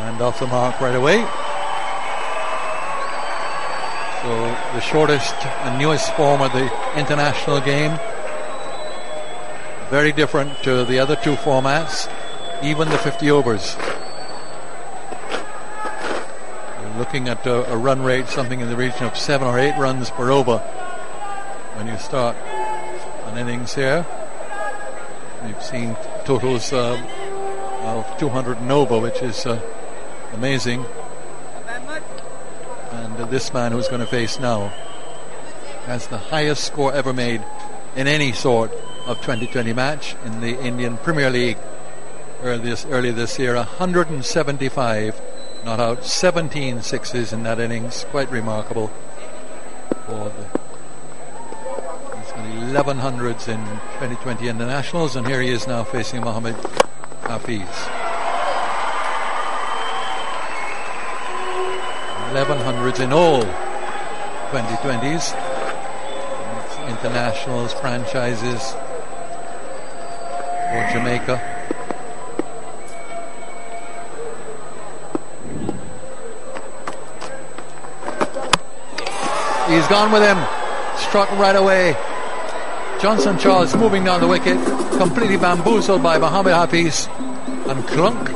And off the mark right away. So the shortest and newest form of the international game. Very different to the other two formats, even the 50 overs. You're looking at a run rate something in the region of 7 or 8 runs per over when you start an innings here. We've seen totals of 200 and over, which is amazing. And this man who's going to face now has the highest score ever made in any sort of 2020 match in the Indian Premier League early this year. 175 not out, 17 sixes in that innings. Quite remarkable. He's got 11 hundreds in 2020 internationals, and here he is now facing Mohammad Hafiz. 11 hundreds in all 2020s, internationals, franchises for Jamaica. He's gone with him, struck right away. Johnson Charles moving down the wicket, completely bamboozled by Mohammad Hafiz, and clunk.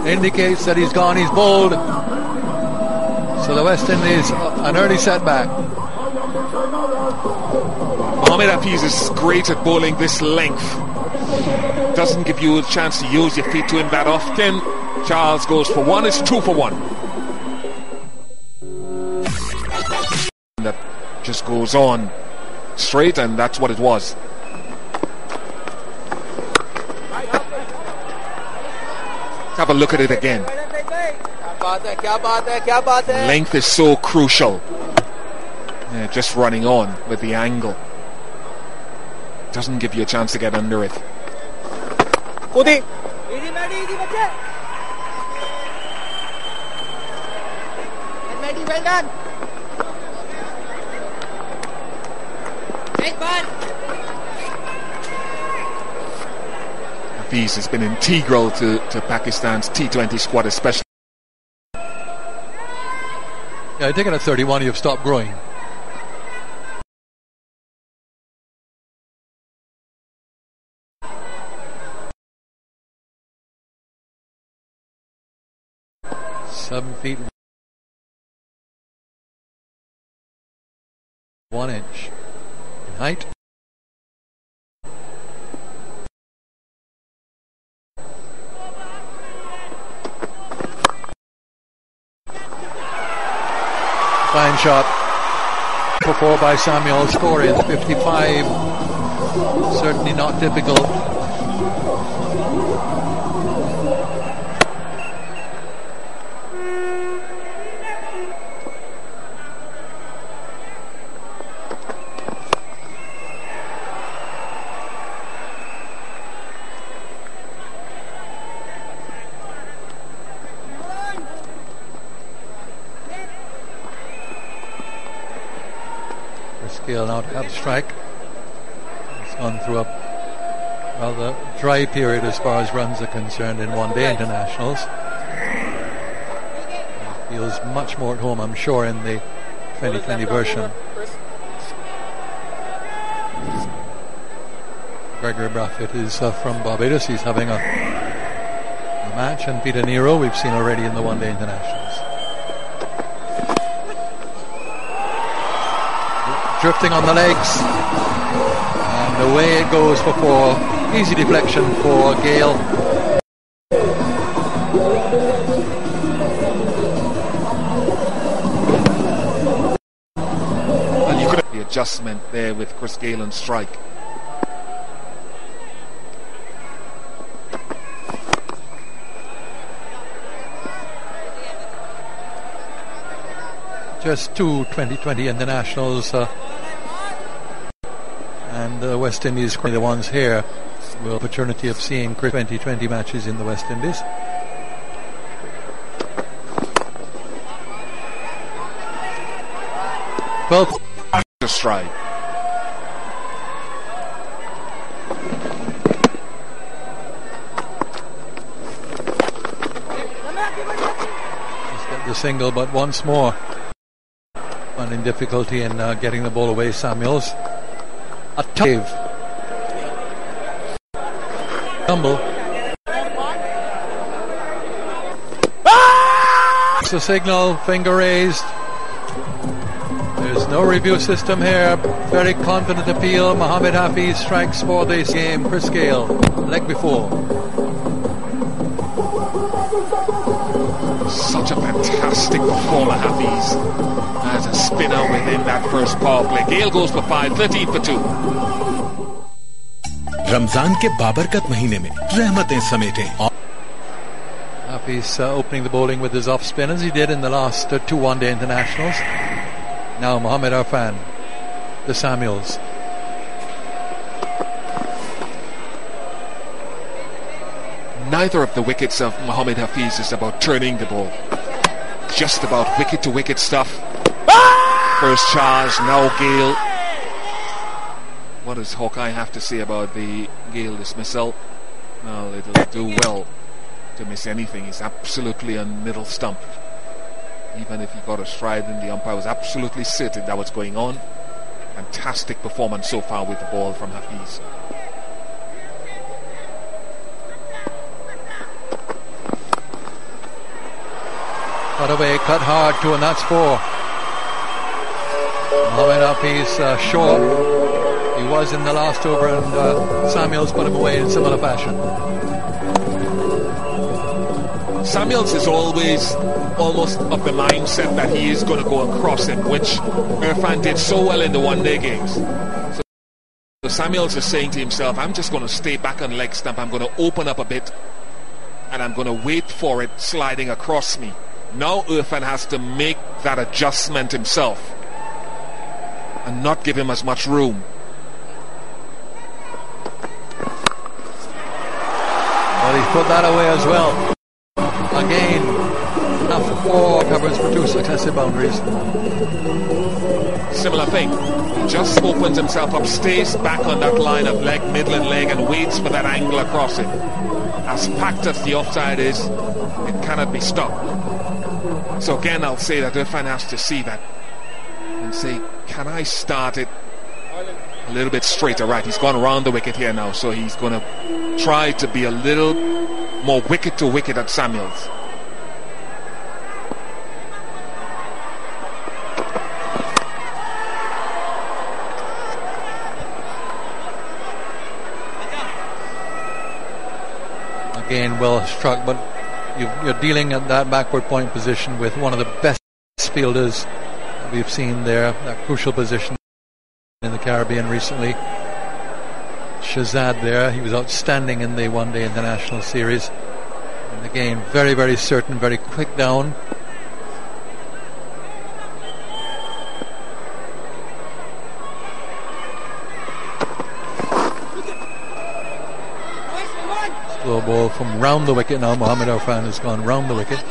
Indicates that he's gone, he's bowled. So the West Indies, an early setback. Mohammad Hafiz is great at bowling this length. Doesn't give you a chance to use your feet to him that often. Charles goes for one, it's 2 for 1. That just goes on straight, and that's what it was. Have a look at it again. Length is so crucial. Yeah, just running on with the angle doesn't give you a chance to get under it. Hafiz has been integral to Pakistan's T20 squad, especially. Yeah, I think at 31 you've stopped growing. Seven feet 1 inch in height. Fine shot. Before by Samuel, score in 55. Certainly not difficult. Scale now to have strike. It's gone through a rather dry period as far as runs are concerned in one-day internationals. He feels much more at home, I'm sure, in the 2020 version. Gregory Brafitt is from Barbados. He's having a match, and Peter Nero we've seen already in the one-day internationals. Drifting on the legs, and away it goes for 4. Easy deflection for Gale. And you could have the adjustment there with Chris Gale and strike. Just 2 2020 internationals, and the West Indies are the ones here with the opportunity of seeing 2020 matches in the West Indies. Well, strike. the single, but once more finding difficulty in getting the ball away. Samuels, a save, tumble. It's a signal, finger raised. There's no review system here. Very confident appeal. Mohamed Hafiz strikes for this game. Chris Gale, leg before. Such a fantastic performer, Hafiz, as a spinner within that first power play. Gale goes for 5, 13 for 2. Ramzan के बाबरकत महीने में रहमतें समेटें. Hafiz opening the bowling with his off spin as he did in the last 2 one-day internationals. Now Mohamed Irfan, the Samuels. Neither of the wickets of Mohamed Hafiz is about turning the ball. Just about wicket-to-wicket stuff. First charge, now Gale. What does Hawkeye have to say about the Gale dismissal? Well, it'll do well to miss anything. He's absolutely on middle stump. Even if he got a stride, and the umpire was absolutely certain that was going on. Fantastic performance so far with the ball from Hafiz. Cut away, cut hard too, and that's 4. Mohamed Hafiz short. He was in the last over, and Samuels put him away in similar fashion. Samuels is always almost of the mindset that he is going to go across him, which Irfan did so well in the one-day games. So Samuels is saying to himself, I'm just going to stay back on leg stump, I'm going to open up a bit, and I'm going to wait for it sliding across me. Now Irfan has to make that adjustment himself and not give him as much room. Well, he put that away as well. Again, enough 4 covers for 2 successive boundaries. Similar thing. He just opens himself up, stays back on that line of leg, midland leg, and waits for that angle across it. As packed as the offside is, it cannot be stopped. So again, I'll say that Irfan has to see that and say, can I start it a little bit straighter? Right, he's gone around the wicket here now, so he's going to try to be a little more wicket to wicket at Samuels. Again, well struck, but you're dealing at that backward point position with one of the best fielders that we've seen there, that crucial position in the Caribbean recently. Shazad there, he was outstanding in the one-day international series, and again very, very certain, very quick down. Slow ball from round the wicket. Now Mohamed Irfan has gone round the wicket.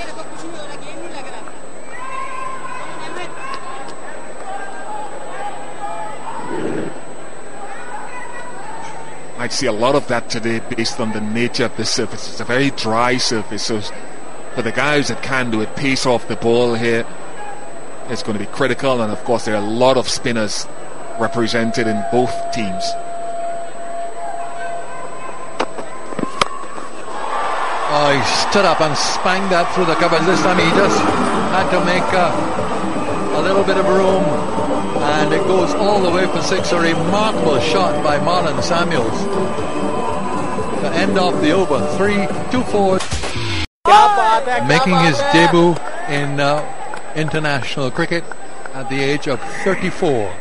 I'd see a lot of that today based on the nature of the surface. It's a very dry surface, so for the guys that can do it, pace off the ball here, it's going to be critical. And of course there are a lot of spinners represented in both teams. Oh, he stood up and spanged that through the covers. This time he just had to make a little bit of room, and it goes all the way for 6. A remarkable shot by Marlon Samuels to end off the over. 3-2-4, making his debut in international cricket at the age of 34.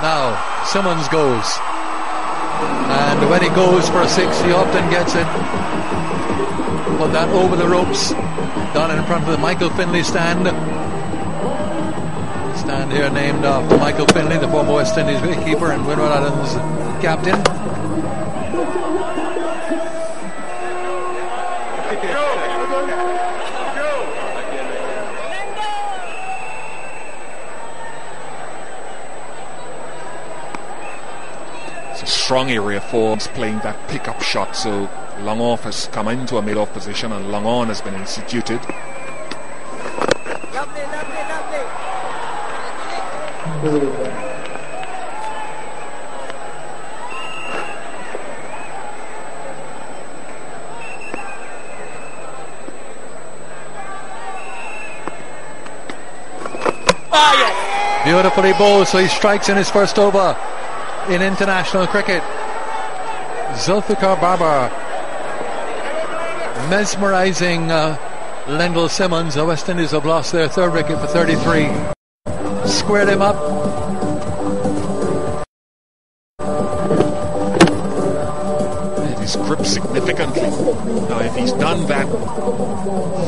Now Simmons goes, and when he goes for a 6, he often gets it. Put that over the ropes, down in front of the Michael Finley stand. Stand here named after Michael Finley, the former West Indies wicketkeeper and Windward Islands captain. strong area for playing that pick-up shot. So long off has come into a mid-off position and long on has been instituted. Beautifully bowled, so he strikes in his first over in international cricket. Zulfikar Babar mesmerising Lendl Simmons. The West Indies have lost their third wicket for 33. Squared him up. He's gripped significantly. Now if he's done that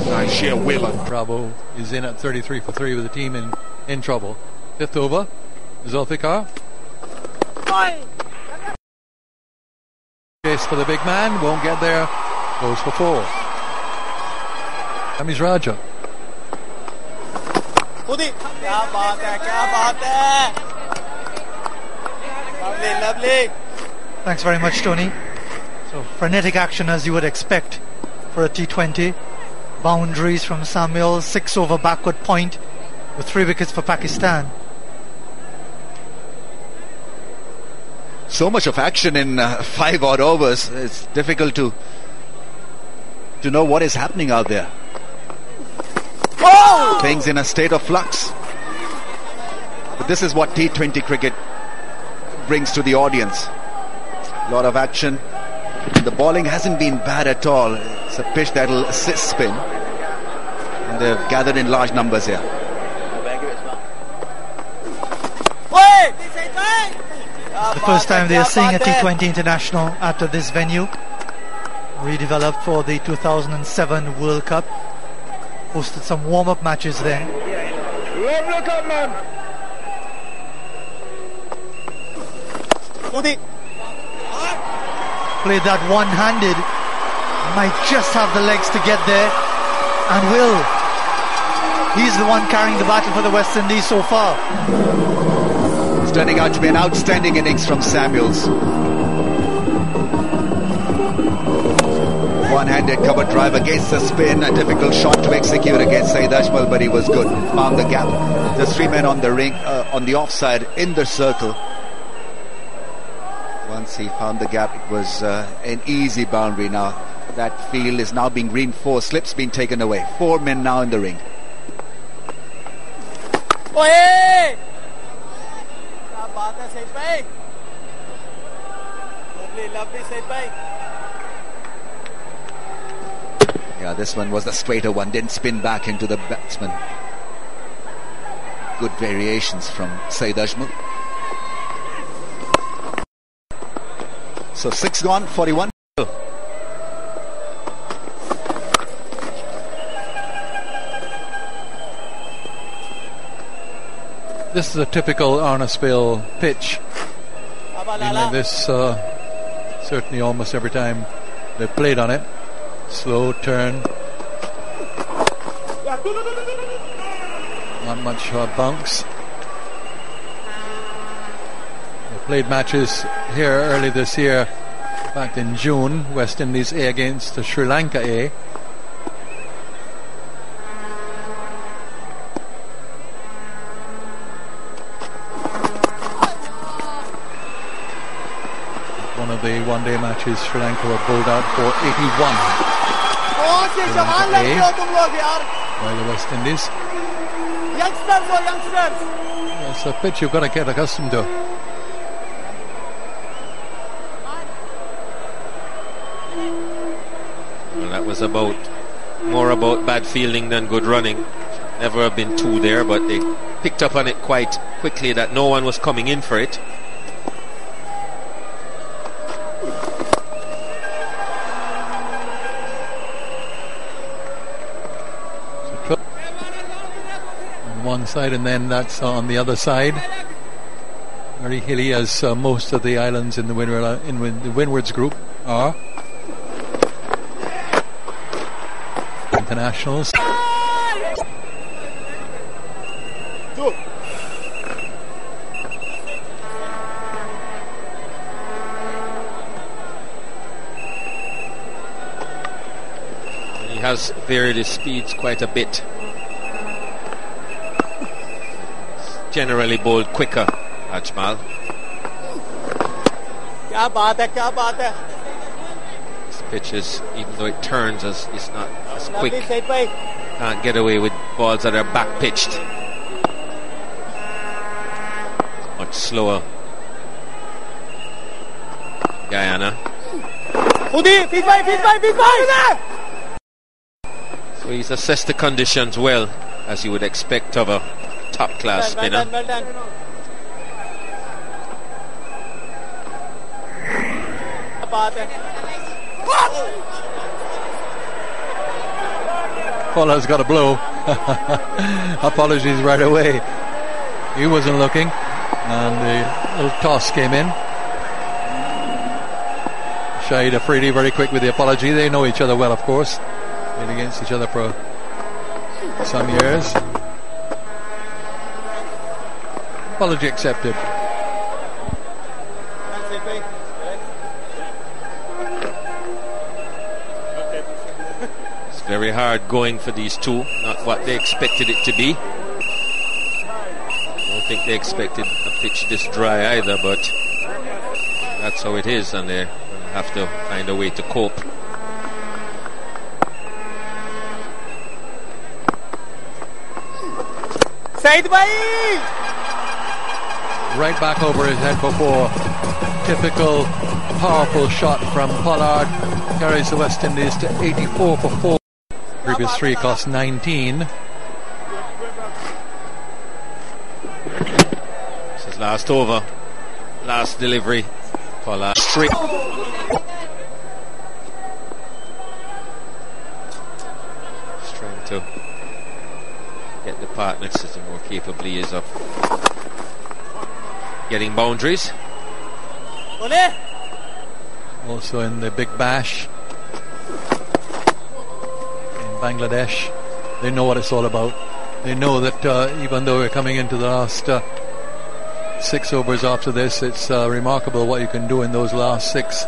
by sheer will and Bravo is in at 33 for 3 with the team in trouble. Fifth over, Zulfikar. Chase for the big man, won't get there, goes for 4. Amish Raja. Thanks very much, Tony. So frenetic action as you would expect for a T20. Boundaries from Samuel, 6 over backward point with 3 wickets for Pakistan. So much of action in 5 odd overs. It's difficult to know what is happening out there. Oh! Things in a state of flux. But this is what T20 cricket brings to the audience. A lot of action. The bowling hasn't been bad at all. It's a pitch that'll assist spin. And they've gathered in large numbers here. The first time they are seeing a T20 international after this venue, redeveloped for the 2007 World Cup. Hosted some warm-up matches there. Played that one-handed, might just have the legs to get there, and will. He's the one carrying the battle for the West Indies so far. Turning out to be an outstanding innings from Samuels. One-handed cover drive against the spin, a difficult shot to execute against Saeed Ajmal, but he was good. Found the gap. There's 3 men on the ring, on the offside, in the circle. Once he found the gap, it was an easy boundary. Now that field is now being reinforced. Slip's been taken away. 4 men now in the ring. Yeah, this one was the straighter one, didn't spin back into the batsman. Good variations from Saeed Ajmal. So 6 gone, 41. This is a typical Arnasville pitch. This certainly almost every time they played on it. Slow turn. Not much bounce. They played matches here early this year. Back in June, West Indies A against Sri Lanka A. One of the one-day matches, Sri Lanka were bowled out for 81 by the West Indies. It's a pitch you've got to get accustomed to. Well, that was more about bad fielding than good running. Never have been 2 there, but they picked up on it quite quickly that no one was coming in for it. One side, and then that's on the other side. Very hilly, as most of the islands in the Windwards group are. Internationals. has varied his speeds quite a bit. Generally bowled quicker, Ajmal. This pitch is, even though it turns, it's not as quick. Can't get away with balls that are back pitched. Much slower. Guyana. So he's assessed the conditions well, as you would expect of a top-class spinner. Pollard's got a blow. Apologies right away. He wasn't looking, and the little toss came in. Shahid Afridi very quick with the apology. They know each other well, of course. Played against each other for some years. Apology accepted. It's very hard going for these two. Not what they expected it to be. I don't think they expected a pitch this dry either, but that's how it is, and they're going to have to find a way to cope. Right back over his head for four. Typical powerful shot from Pollard. Carries the West Indies to 84 for 4. Previous 3 cost 19. This is last over. Last delivery. Pollard straight. Just trying to get the partner to see more capably he is of getting boundaries. Also in the Big Bash in Bangladesh. They know what it's all about. They know that even though we're coming into the last 6 overs after this, it's remarkable what you can do in those last 6.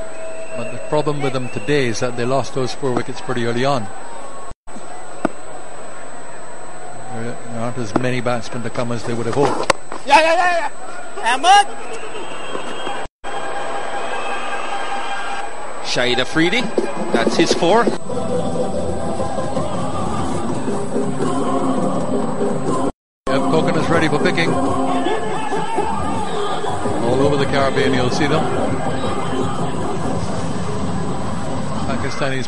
But the problem with them today is that they lost those 4 wickets pretty early on. There aren't as many batsmen to come as they would have hoped. Shahid Afridi, that's his 4. Coconuts ready for picking. All over the Caribbean you'll see them. Pakistanis.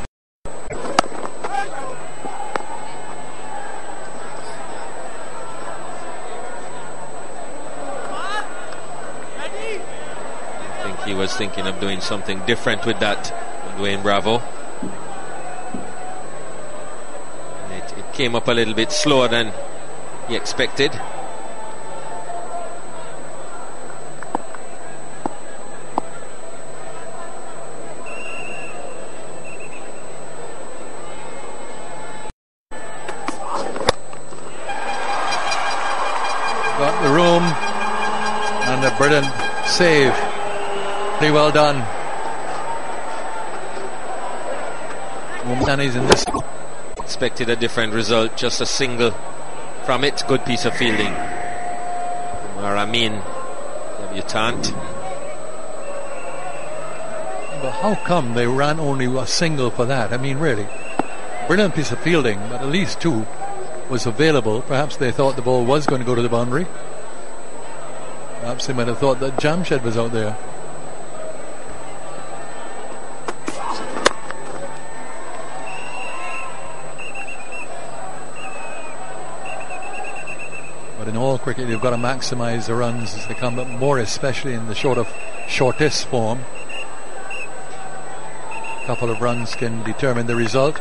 I think he was thinking of doing something different with that, Dwayne Bravo. It came up a little bit slower than he expected. Got the room, and a brilliant save. Pretty well done. Mumtani's in this. Expected a different result, just a single from it. Good piece of fielding. Amin debutant. But how come they ran only a single for that? I mean, really, brilliant piece of fielding, but at least 2 was available. Perhaps they thought the ball was going to go to the boundary. Perhaps they might have thought that Jamshed was out there. But in all cricket, you've got to maximise the runs as they come, but more especially in the shortest form. A couple of runs can determine the result.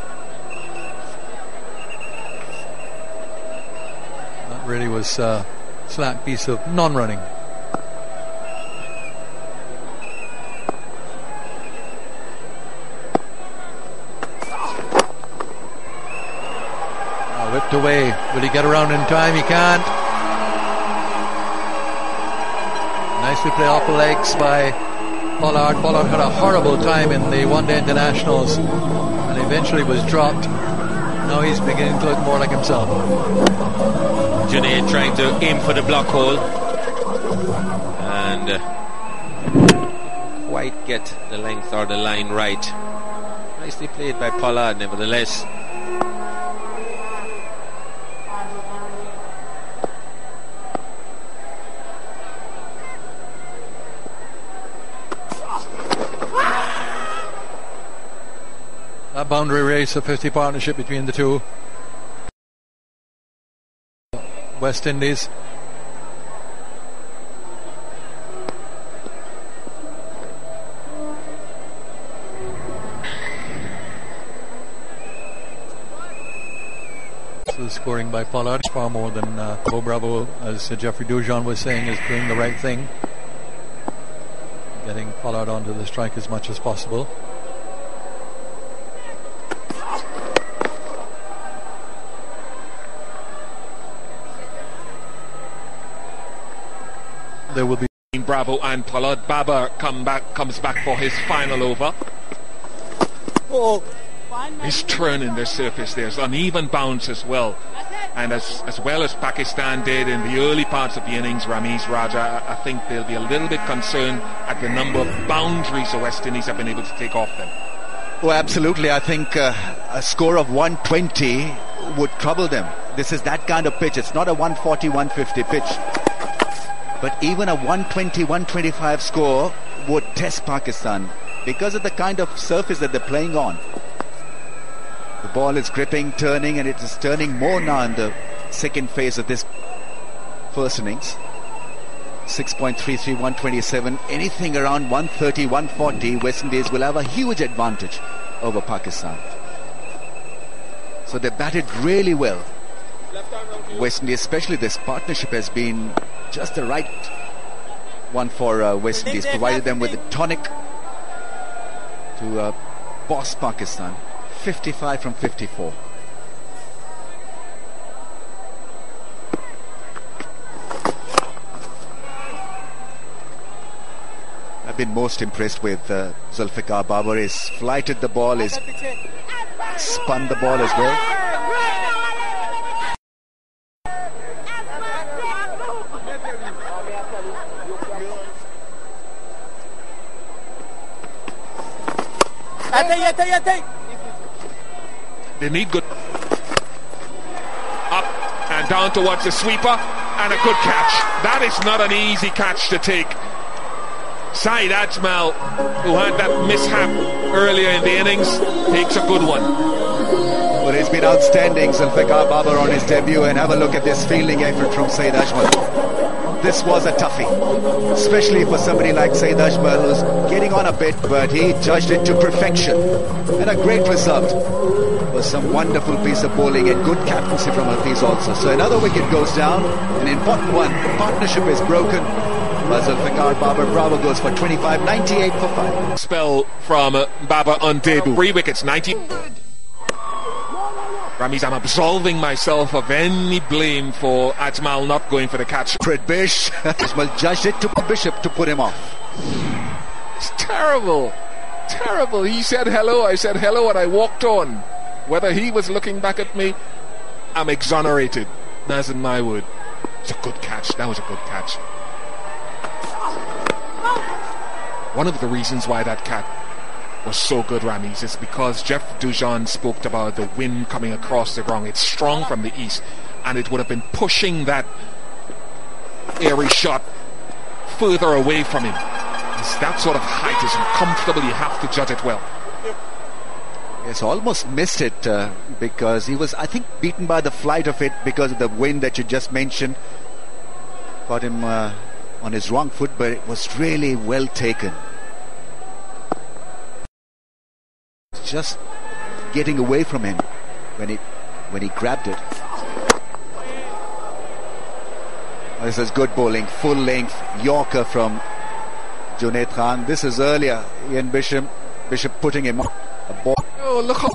That really was a slack piece of non-running. Whipped away. Will he get around in time? He can't. Nicely played off the legs by Pollard. Pollard had a horrible time in the one-day internationals and eventually was dropped. Now he's beginning to look more like himself. Junaid trying to aim for the block hole and quite get the length or the line right. Nicely played by Pollard, nevertheless. A boundary race, a 50 partnership between the two. West Indies. So scoring by Pollard far more than Bo Bravo, as Jeffrey Dujon was saying, is doing the right thing, getting Pollard onto the strike as much as possible. There will be Bravo and Pollard. Babar comes back for his final over. He's turning the surface. There's uneven bounce as well. And as well as Pakistan did in the early parts of the innings, Ramiz Raja, I think they'll be a little bit concerned at the number of boundaries the West Indies have been able to take off them. Oh, absolutely. I think a score of 120 would trouble them. This is that kind of pitch. It's not a 140, 150 pitch. But even a 120, 125 score would test Pakistan because of the kind of surface that they're playing on. The ball is gripping, turning, and it is turning more now in the second phase of this first innings. 6.33, 127. Anything around 130, 140, West Indies will have a huge advantage over Pakistan. So they batted really well. West Indies, especially this partnership, has been just the right one for West Indies, provided them with a tonic to boss Pakistan. 55 from 54. I've been most impressed with Zulfikar Babar. He's flighted the ball, he's spun the ball as well. They need good. Up and down towards the sweeper, and a good catch. That is not an easy catch to take. Saeed Ajmal, who had that mishap earlier in the innings, takes a good one. Well, he's been outstanding, Zulfikar Babar, on his debut, and have a look at this fielding effort from Saeed Ajmal. This was a toughie, especially for somebody like Saeed Ajmal, who's getting on a bit, but he judged it to perfection. And a great result was some wonderful piece of bowling and good captaincy from Hafiz also. So another wicket goes down, an important one. The partnership is broken. Zulfikar Babar Bravo goes for 25, 98 for 5. Spell from Babar on debut. 3 wickets, 90. Ramiz, I'm absolving myself of any blame for Ajmal not going for the catch. Bish. Ajmal judged it to Bishop to put him off. It's terrible. Terrible. He said hello, I said hello, and I walked on. Whether he was looking back at me, I'm exonerated. That's in my word. It's a good catch. That was a good catch. One of the reasons why that catch was so good, Ramiz, is because Jeff Dujon spoke about the wind coming across the ground. It's strong from the east, and it would have been pushing that airy shot further away from him. It's that sort of height is uncomfortable. You have to judge it well. Yes, almost missed it because he was, I think, beaten by the flight of it because of the wind that you just mentioned. Got him on his wrong foot, but it was really well taken. Just getting away from him when he grabbed it. This is good bowling, full length Yorker from Junaid Khan. This is earlier Ian Bishop putting him on a ball. Oh, look how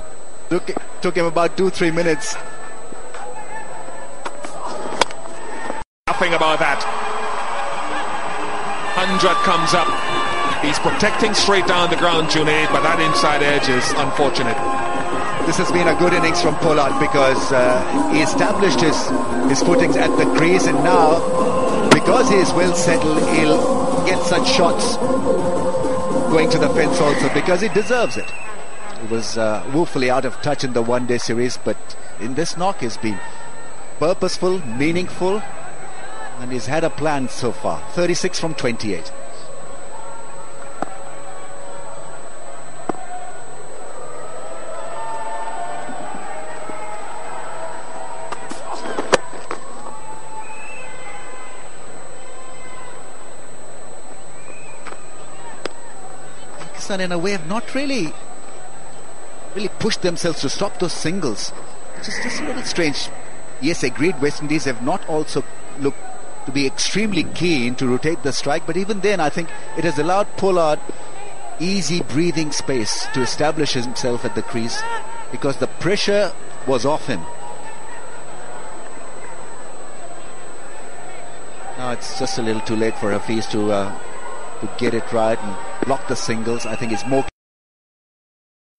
took him about 2-3 minutes. Nothing about that. 100 comes up. He's protecting straight down the ground, Junaid, but that inside edge is unfortunate. This has been a good innings from Pollard because he established his footings at the crease, and now, because he is well settled, he'll get such shots going to the fence also because he deserves it. He was woefully out of touch in the one-day series, but in this knock he's been purposeful, meaningful, and he's had a plan so far. 36 from 28. In a way have not really pushed themselves to stop those singles, which is just a little strange. Yes, agreed, West Indies have not also looked to be extremely keen to rotate the strike, but even then I think it has allowed Pollard easy breathing space to establish himself at the crease because the pressure was off him. Now it's just a little too late for Hafiz to get it right and block the singles. I think it's more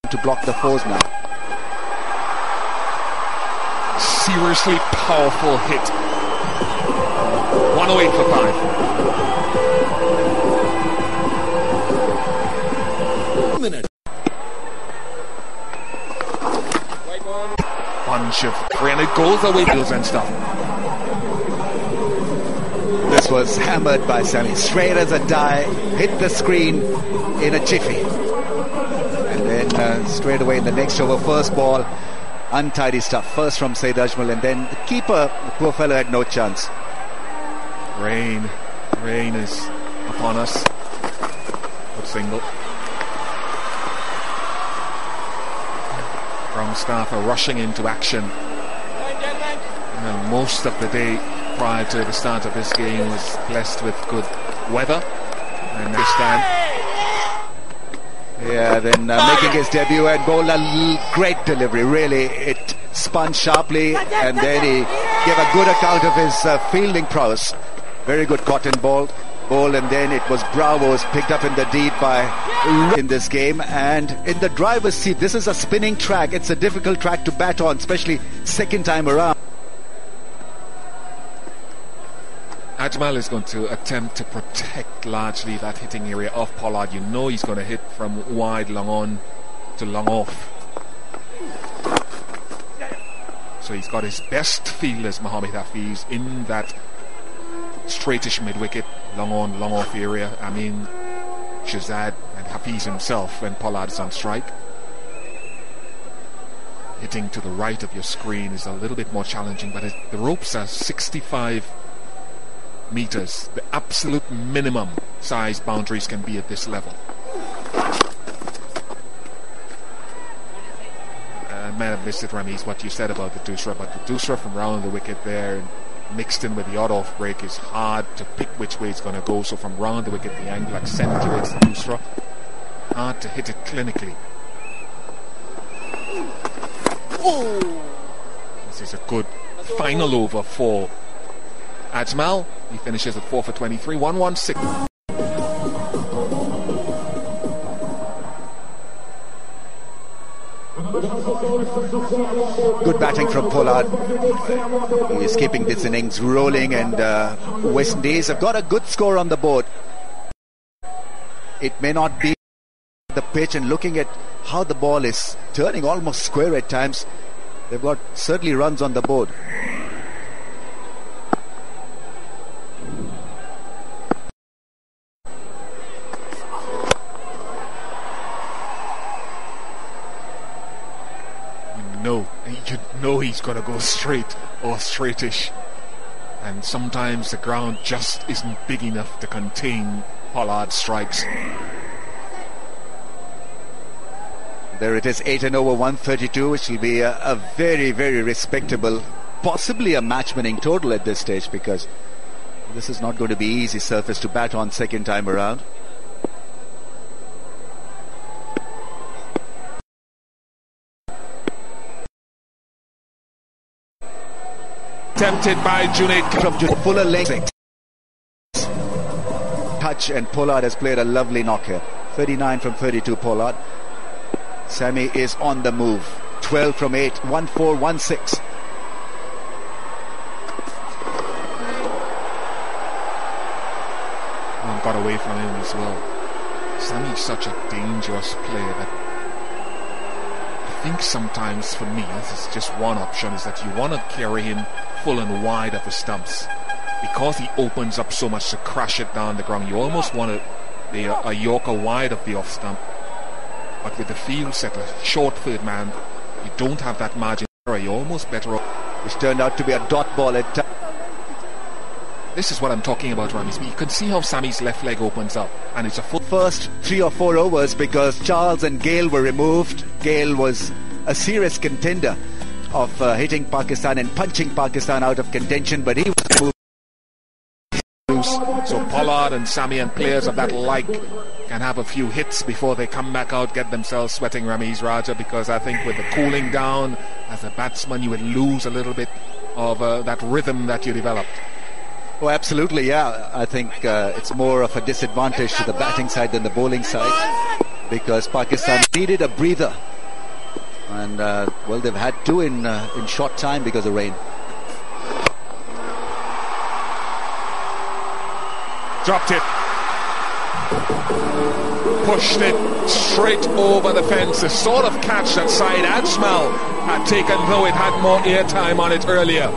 to block the fours now. Seriously powerful hit. 108 for 5. Minute. Bunch of 300 goals away deals and stuff. This was hammered by Sammy. Straight as a die, hit the screen in a jiffy. And then straight away in the next over, first ball, untidy stuff. First from Saeed Ajmal, and then the keeper, the poor fellow, had no chance. Rain is upon us. Good single. Ground staff are rushing into action. Most of the day prior to the start of this game was blessed with good weather, and this time, yeah, then making his debut and bowled a great delivery. Really, it spun sharply, and then he gave a good account of his fielding prowess. Very good cotton ball, and then it was Bravo's picked up in the deep by in this game, and in the driver's seat. This is a spinning track. It's a difficult track to bat on, especially second time around. Ajmal is going to attempt to protect largely that hitting area of Pollard. You know he's going to hit from wide long on to long off. So he's got his best fielders, Mohamed Hafiz, in that straightish mid-wicket, long on, long off area. I mean, Shazad and Hafiz himself when Pollard is on strike. Hitting to the right of your screen is a little bit more challenging, but the ropes are 65 meters. The absolute minimum size boundaries can be at this level. I might have missed it, Ramiz, what you said about the Dusra, but the Dusra from round the wicket there mixed in with the odd-off break is hard to pick which way it's going to go. So from round the wicket, the angle accentuates the Dusra. Hard to hit it clinically. Oh! This is a good final over for Ajmal. He finishes at 4 for 23, 116. Good batting from Pollard. He is keeping this innings rolling, and West Indies have got a good score on the board. It may not be the pitch, and looking at how the ball is turning almost square at times, they've got certainly runs on the board. You know he's going to go straight or straightish, and sometimes the ground just isn't big enough to contain Pollard's strikes. There it is, 8 and over 132, which will be a very, very respectable, possibly a match-winning total at this stage, because this is not going to be easy surface to bat on second time around. Tempted by Junaid from fuller length. Touch, and Pollard has played a lovely knock here. 39 from 32 Pollard. Sammy is on the move. 12 from 8. 1-4, 1-6. Got away from him as well. Sammy's such a dangerous player that I think sometimes for me, this is just one option, is that you want to carry him full and wide of the stumps. Because he opens up so much to crash it down the ground, you almost want a Yorker wide of the off stump. But with the field set, a short third man, you don't have that margin. You're almost better off. Which turned out to be a dot ball at time. This is what I'm talking about, Rami. You can see how Sammy's left leg opens up, and it's a full first 3 or 4 overs because Charles and Gale were removed. Gale was a serious contender of hitting Pakistan and punching Pakistan out of contention, but he was removed. So Pollard and Sammy and players of that like can have a few hits before they come back out, get themselves sweating, Ramiz Raja, because I think with the cooling down as a batsman, you would lose a little bit of that rhythm that you developed. Oh, absolutely, yeah. I think it's more of a disadvantage to the batting side than the bowling side because Pakistan needed a breather. And, well, they've had 2 in short time because of rain. Dropped it. Pushed it straight over the fence. The sort of catch that Saeed Ajmal had taken, though it had more airtime on it earlier.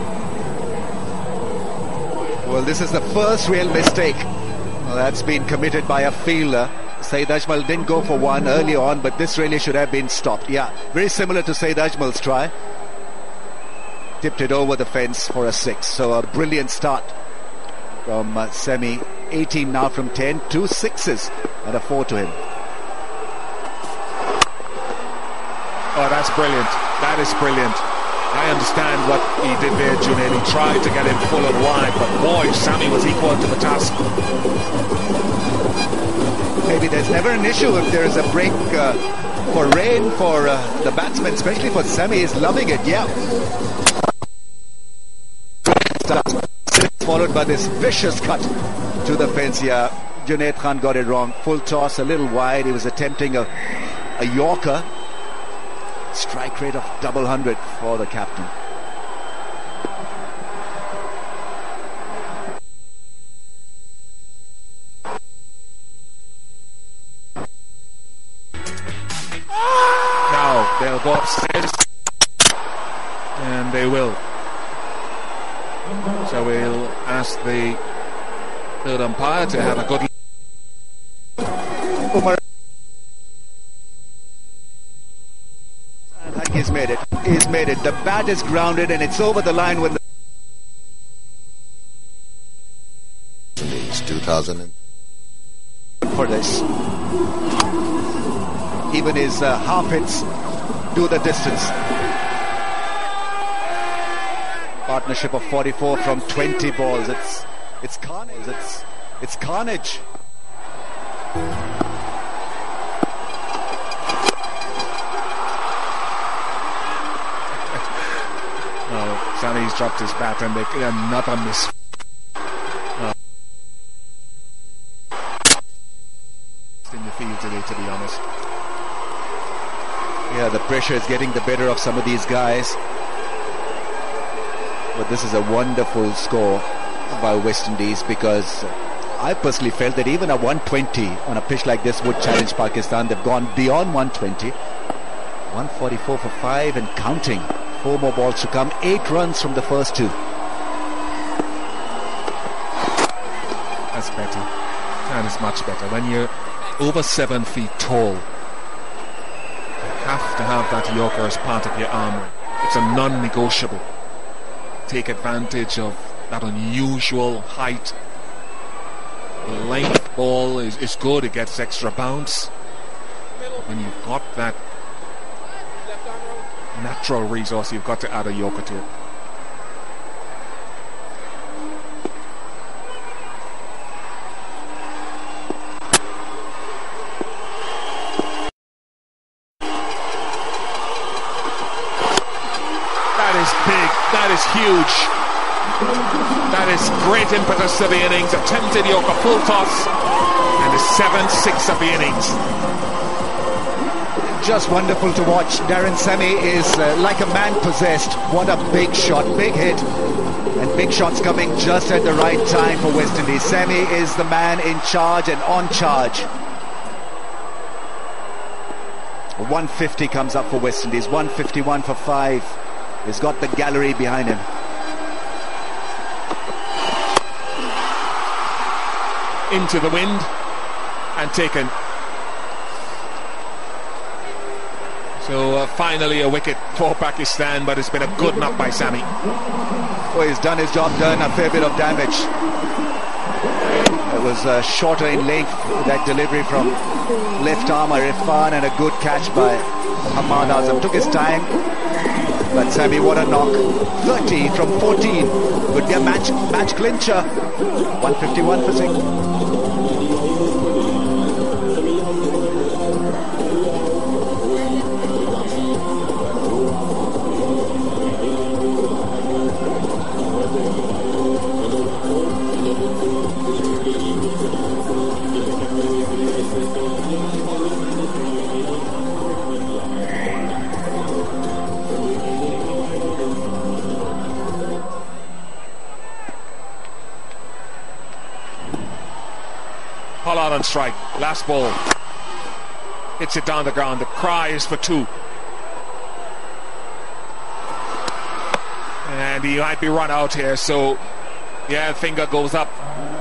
Well, this is the first real mistake that's been committed by a fielder. Saeed Ajmal didn't go for one early on, but this really should have been stopped. Yeah, very similar to Saeed Ajmal's try. Tipped it over the fence for a 6. So a brilliant start from Semi. 18 now from 10. 2 6s and a 4 to him. Oh, that's brilliant. That is brilliant. I understand what he did there, Junaid. He tried to get him full and wide, but boy, Sammy was equal to the task. Maybe there's never an issue if there is a break for rain for the batsman, especially for Sammy. He's loving it, yeah. Followed by this vicious cut to the fence here. Junaid Khan got it wrong. Full toss, a little wide. He was attempting a Yorker. Strike rate of 100 for the captain. Now they'll go upstairs, and they will. So we'll ask the third umpire to have a good look. He's made it. He's made it. The bat is grounded and it's over the line when It's 2000 for this. Even his half hits do the distance. Partnership of 44 from 20 balls. It's carnage. It's carnage. Sammy's dropped his bat and another miss. In the field today, to be honest. Yeah, the pressure is getting the better of some of these guys. But this is a wonderful score by West Indies because I personally felt that even a 120 on a pitch like this would challenge Pakistan. They've gone beyond 120. 144 for 5 and counting. 4 more balls to come. 8 runs from the first 2. That's better. That is much better. When you're over 7 feet tall, you have to have that Yorker as part of your armour. It's a non-negotiable. Take advantage of that unusual height. The length ball is good. It gets extra bounce. When you've got that natural resource, you've got to add a Yorker to it. That is big. That is huge. That is great impetus of the innings. Attempted Yorker full toss, and the 7-6 of the innings. Just wonderful to watch. Darren Semi is like a man possessed. What a big shot, big hit. And big shots coming just at the right time for West Indies. Semi is the man in charge and on charge. 150 comes up for West Indies. 151 for 5. He's got the gallery behind him. Into the wind and taken. So finally a wicket for Pakistan, but it's been a good knock by Sami. Oh, he's done his job, done a fair bit of damage. It was shorter in length, that delivery from left armer Irfan, and a good catch by Ahmad Azam. Took his time, but Sami, what a knock. 30 from 14. Could be a match clincher. 151 for 6. Pollard on strike. Last ball. Hits it down the ground. The cry is for 2. And he might be run out here. So, yeah, finger goes up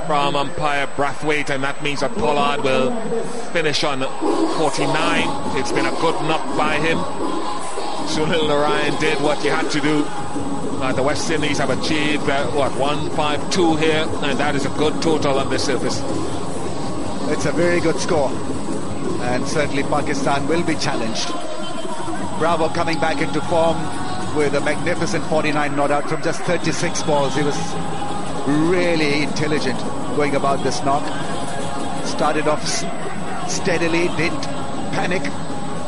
from umpire Brathwaite, and that means that Pollard will finish on 49. It's been a good knock by him. Sunil Narayan did what he had to do. The West Indies have achieved 152 here, and that is a good total on this surface. It's a very good score, and certainly Pakistan will be challenged. Bravo coming back into form with a magnificent 49 not out from just 36 balls. He was really intelligent going about this knock. Started off steadily, didn't panic,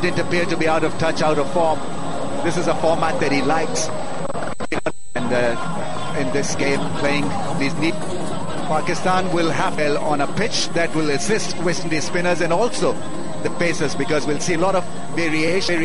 didn't appear to be out of touch, out of form. This is a format that he likes, and in this game, playing these neat. Pakistan will have on a pitch that will assist West Indies spinners and also the pacers, because we'll see a lot of variation